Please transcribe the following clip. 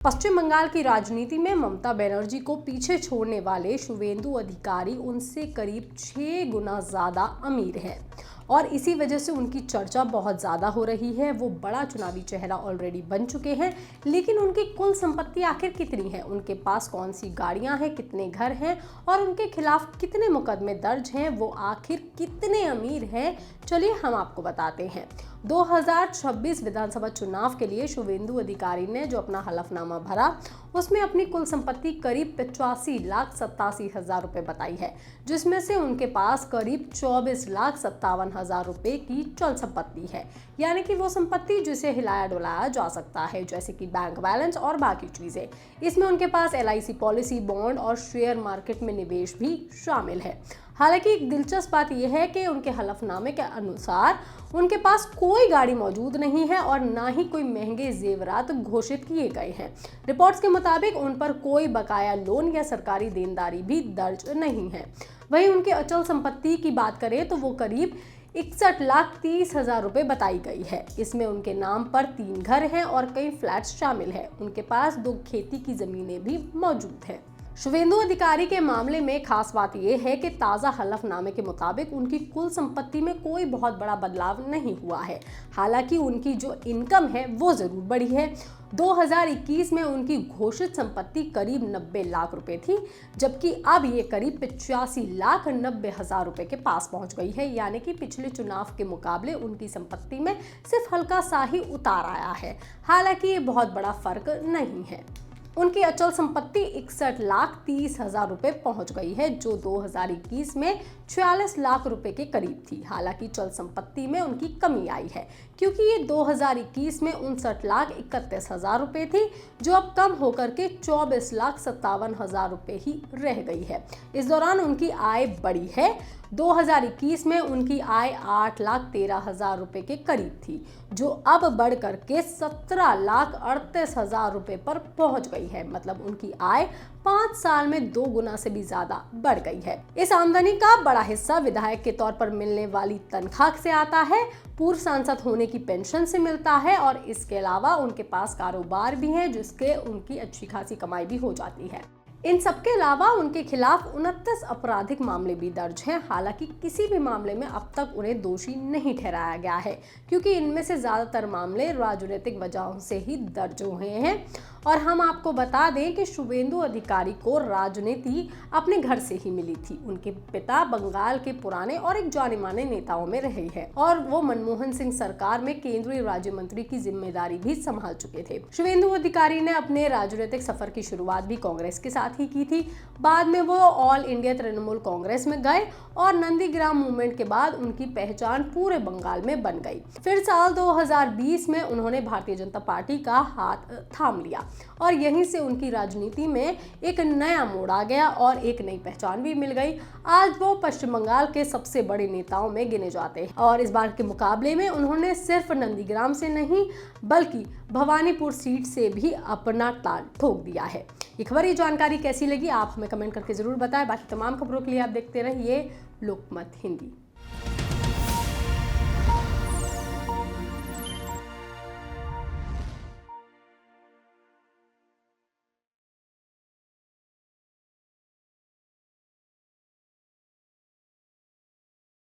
पश्चिम बंगाल की राजनीति में ममता बनर्जी को पीछे छोड़ने वाले शुवेंदु अधिकारी उनसे करीब 6 गुना ज्यादा अमीर हैं और इसी वजह से उनकी चर्चा बहुत ज्यादा हो रही है। वो बड़ा चुनावी चेहरा ऑलरेडी बन चुके हैं, लेकिन उनकी कुल संपत्ति आखिर कितनी है, उनके पास कौन सी गाड़ियां हैं, कितने घर हैं और उनके खिलाफ कितने मुकदमे दर्ज हैं, वो आखिर कितने अमीर हैं, चलिए हम आपको बताते हैं। 2026 विधानसभा चुनाव के लिए शुवेंदु अधिकारी ने जो अपना हलफनामा भरा, उसमें अपनी कुल संपत्ति करीब 85,87,000 रुपए बताई है, जिसमें से उनके पास करीब 24,57,000 रुपए की चल संपत्ति है, यानी कि वो संपत्ति जिसे हिलाया डुलाया जा सकता है, जैसे कि बैंक बैलेंस और बाकी चीजें। इसमें उनके पास LIC पॉलिसी, बॉन्ड और शेयर मार्केट में निवेश भी शामिल है। हालांकि एक दिलचस्प बात यह है कि उनके हलफनामे के अनुसार उनके पास कोई गाड़ी मौजूद नहीं है और ना ही कोई महंगे जेवरात घोषित किए गए हैं। रिपोर्ट्स के मुताबिक उन पर कोई बकाया लोन या सरकारी देनदारी भी दर्ज नहीं है। वहीं उनकी अचल संपत्ति की बात करें तो वो करीब 61,30,000 रुपए बताई गई है। इसमें उनके नाम पर 3 घर हैं और कई फ्लैट्स शामिल हैं। उनके पास 2 खेती की जमीनें भी मौजूद हैं। शुवेंदु अधिकारी के मामले में खास बात यह है कि ताज़ा हलफनामे के मुताबिक उनकी कुल संपत्ति में कोई बहुत बड़ा बदलाव नहीं हुआ है। हालांकि उनकी जो इनकम है वो जरूर बढ़ी है। 2021 में उनकी घोषित संपत्ति करीब 90 लाख रुपए थी, जबकि अब ये करीब 85,90,000 रुपए के पास पहुंच गई है, यानी कि पिछले चुनाव के मुकाबले उनकी संपत्ति में सिर्फ हल्का सा ही उतार आया है। हालांकि ये बहुत बड़ा फर्क नहीं है। उनकी अचल संपत्ति 61,30,000 रुपए पहुंच गई है, जो 2021 में 46 लाख रुपए के करीब थी। हालांकि चल संपत्ति में उनकी कमी आई है, क्योंकि ये 2021 में 59,31,000 रुपए थी, जो अब कम होकर के 24,57,000 रुपए ही रह गई है। इस दौरान उनकी आय बढ़ी है। 2021 में उनकी आय 8,13,000 रुपए के करीब थी, जो अब बढ़ करके 17,38,000 रुपए पर पहुंच गई है। मतलब उनकी आय 5 साल में 2 गुना से भी ज्यादा बढ़ गई है। इस आमदनी का बड़ा हिस्सा विधायक के तौर पर मिलने वाली तनख्वाह से आता है, पूर्व सांसद होने की पेंशन से मिलता है और इसके अलावा उनके पास कारोबार भी है, जिसके उनकी अच्छी खासी कमाई भी हो जाती है। इन सबके अलावा उनके खिलाफ 29 आपराधिक मामले भी दर्ज हैं। हालांकि किसी भी मामले में अब तक उन्हें दोषी नहीं ठहराया गया है, क्योंकि इनमें से ज्यादातर मामले राजनीतिक वजहों से ही दर्ज हुए हैं। और हम आपको बता दें कि शुवेंदु अधिकारी को राजनीति अपने घर से ही मिली थी। उनके पिता बंगाल के पुराने और एक जाने माने नेताओं में रहे हैं और वो मनमोहन सिंह सरकार में केंद्रीय राज्य मंत्री की जिम्मेदारी भी संभाल चुके थे। शुवेंदु अधिकारी ने अपने राजनीतिक सफर की शुरुआत भी कांग्रेस के साथ ही की थी। बाद में वो ऑल इंडिया तृणमूल कांग्रेस में गए और नंदीग्राम मूवमेंट के बाद उनकी पहचान पूरे बंगाल में बन गई। फिर साल 2020 में उन्होंने भारतीय जनता पार्टी का हाथ थाम लिया और यहीं से उनकी राजनीति में एक नया मोड़ आ गया और एक नई पहचान भी मिल गई। आज वो पश्चिम बंगाल के सबसे बड़े नेताओं में गिने जाते हैं और इस बार के मुकाबले में उन्होंने सिर्फ नंदीग्राम से नहीं बल्कि भवानीपुर सीट से भी अपना ताल ठोक दिया है। ये खबर, ये जानकारी कैसी लगी आप हमें कमेंट करके जरूर बताएं। बाकी तमाम खबरों के लिए आप देखते रहिए लोकमत हिंदी।